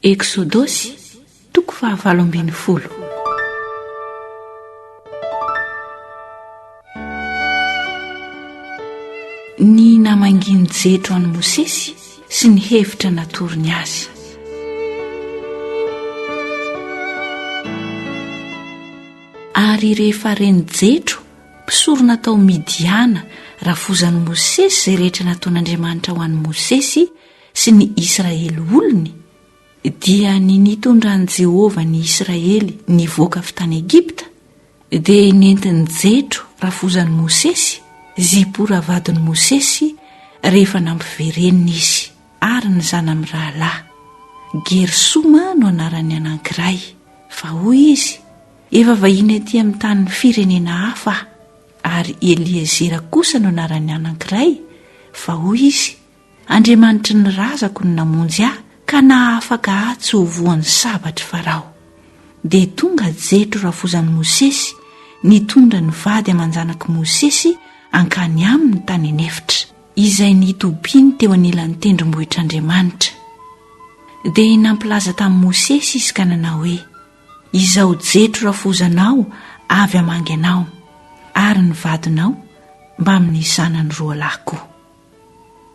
Eksodosy toko 19. Ny namanginy jetro any Mosesy sy ny hevitra natoriny azy. Ary rehefa reny jetro mpisorona tao Midiana rafozan'i Mosesy izay rehetra nataon'Andriamanitra ho an'i Mosesy sy ny Israely olony, dia nitondran'i Jehova ny Israely nivoaka avy tany Egipta, dia nentin'ny jetro rafozan'i Mosesy Zipora vadin'i Mosesy rehefa nampiverenina izy, ary ny zanany rahalahy. Gersoma no anarany anankiray, fa hoy izy: efa vahiny aty amin'ny tany firenena hafa, ary Eliezera kosa no anarany anankiray, fa hoy izy: Andriamanitry ny razako no namonjy ahy, ka nahafaka tsy ho voan'ny sabatry Farao. Dia tonga jetro rafozan'i Mosesy nitondra ny vady aman-janak'i Mosesy ankany aminy tany nefitra, izay nitobiny teo anilan'ny tendrombohitr'Andriamanitra. Dia nampilaza tamin'i Mosesy izy ka nanao hoe: izao jetro rafozanao avy hamangy anao, ary ny vadinao mba amin'ny zanany roa lahy koa.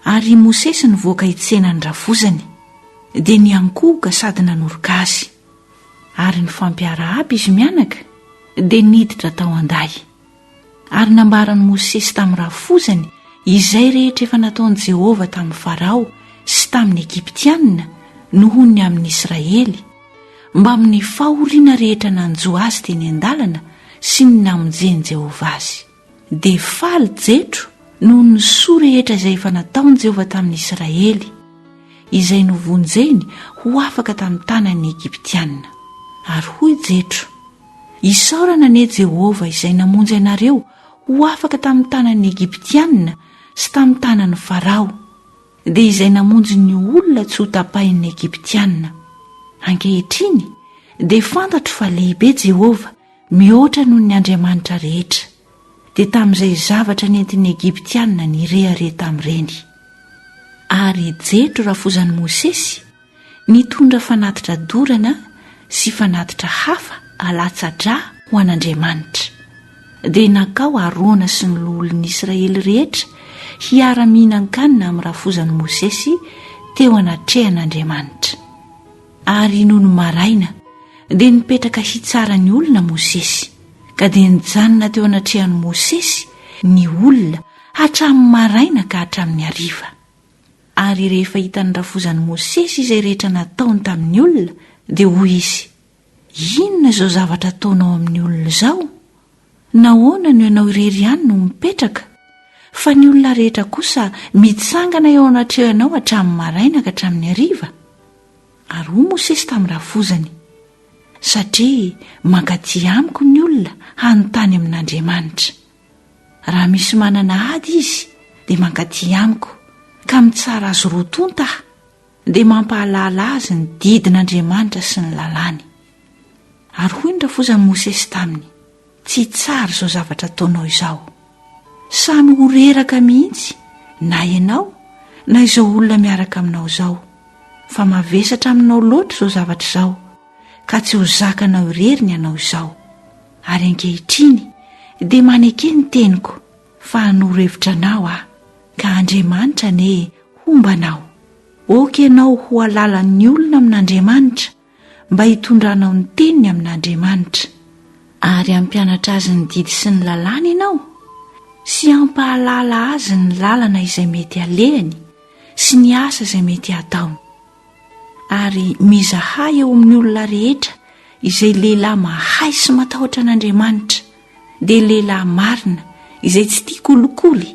Ary Mosesy nivoaka hitsenany rafozany, dia niankohoka sady nanoroka azy. Ary ny fampiara aby izy mianaka, dia niditra tao anday. Ary nambarany Mosesy tamin'ny rafozany izay rehetra efa nataon'i Jehova tamin'ny Farao sy tamin'ny Egiptianina noho ny amin'ny Israely, mba amin'ny fahoriana rehetra nanjo azy teny an-dalana sy ny namonjeny Jehova azy. Dia faly jetro noho ny soa rehetra izay efa nataon'i Jehova tamin'ny Israely, izay novonjeny ho afaka tamin'ny tanan'ny Egiptianina. Ary hoy jetro: isaorana anie Jehova izay namonjy anareo ho afaka tamin'ny tanan'ny Egiptianina sy tamin'ny tanan'ny Farao, dia izay namonjy ny olona tsy ho tapahin'ny Egiptianina. Ankehitriny dia fantatro fa lehibe Jehova mihoatra noho ny Andriamanitra rehetra, dia tamin'izay zavatra nentin'ny Egiptianina ny rehare tamin'ireny. Ary jetro rafozan'i Mosesy nitondra fanatitra dorana sy fanatitra hafa alatsa-drà ho an'Andriamanitra, dia nakao Arona sy ny loholon'ny Israely rehetra hiara-mihinan-kanina amin'ny rafozan'i Mosesy teo anatrehan'Andriamanitra. Ary noho ny maraina dia nipetraka hitsara ny olona Mosesy, ka dia nijanona teo anatrehan'i Mosesy ny olona hatramin'ny maraina ka hatramin'ny hariva. Ary rehefa hitan'ny rafozan'i Mosesy izay rehetra nataony tamin'ny olona, dia hoy izy: inona izao zavatra ataonao amin'ny olona izao? Nahoana no ianao irery ihany no mipetraka, fa ny olona rehetra kosa mitsangana eo anatrehanao hatramin'ny maraina ka hatramin'ny hariva? Ary hoy Mosesy tamin'ny rafozany: satria mankaty amiko ny olona hanontany amin'Andriamanitra. Raha misy manana ady izy dia mankaty amiko, ka mitsara azy rotonta aho, dia mampahalala azy ny didin'Andriamanitra sy ny lalàny. Ary hoy ny rafozan'i Mosesy taminy: tsy tsara izao zavatra ataonao izao. Samy ho reraka mihitsy na ianao na izao olona miaraka aminao izao, fa mavesatra aminao loatra izao zavatra izao, ka tsy ho zakanao irery ny ianao izao. Ary ankehitriny dia maneke ny teniko, fa hanoro-hevitranao aho, ka Andriamanitra anie hombanao. Oka ianao ho alalan'ny olona amin'Andriamanitra, mba hitondranao ny teniny amin'Andriamanitra, ary hampianatra azy ny didy sy ny lalàna ianao, sy hampahalala azy ny lalana izay mety alehany sy ny asa izay mety ataony. Ary mizahay eo amin'ny olona rehetra izay lehilahy mahay sy matahotra an'Andriamanitra, dia lehilahy marina izay tsy tia kolikoly,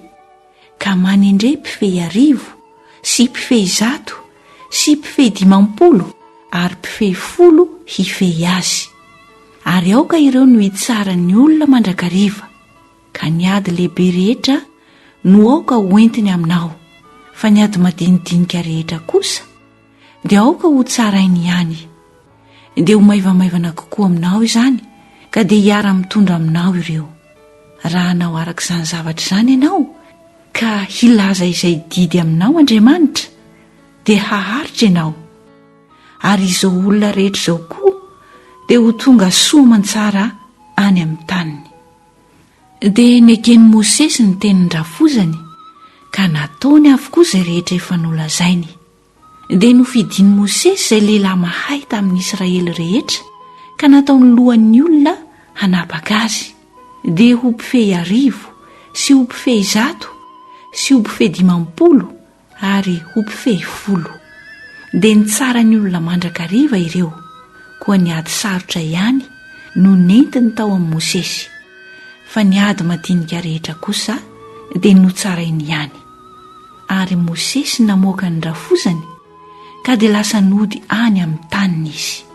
ka manendre mpifehy 1000 sy mpifehy 100 sy mpifehy 50 ary mpifehy 10 hifehy azy. Ary aoka ireo no hitsara ny olona mandrakariva, ka ny ady lehibe rehetra no aoka hoentiny aminao, fa ny ady madinidinika rehetra kosa dia aoka ho tsarainy ihany. Dia ho maivamaivana kokoa aminao izany, ka dia hiara-mitondra aminao ireo. Raha nao arak'izany zavatra izany ianao, ka hilaza izay didy aminao Andriamanitra, dia haharitra ianao. ary izao olona rehetra izao koa dia ho tonga soamantsara any amin'ny taniny. Dia negeny Mosesy ny tenin'ny rafozany ka nataony avokoa izay rehetra efa nolazainy. Dia nofidian'i Mosesy izay lehilahy mahay tamin'ny Israely rehetra ka nataony lohan'ny olona hanapaka azy, dia ho mpifehy 1,000 sy ho mpifehy 100 sy ho mpifehy 50 ary ho mpifehy 10. Dia nitsara ny olona mandrakariva ireo, koa ny ady sarotra ihany no nentiny tao amin'ny Mosesy, fa ny ady madinika rehetra kosa dia notsarainy ihany. Ary Mosesy namoaka ny rafozany ka dia lasa nody any amin'ny taniny izy.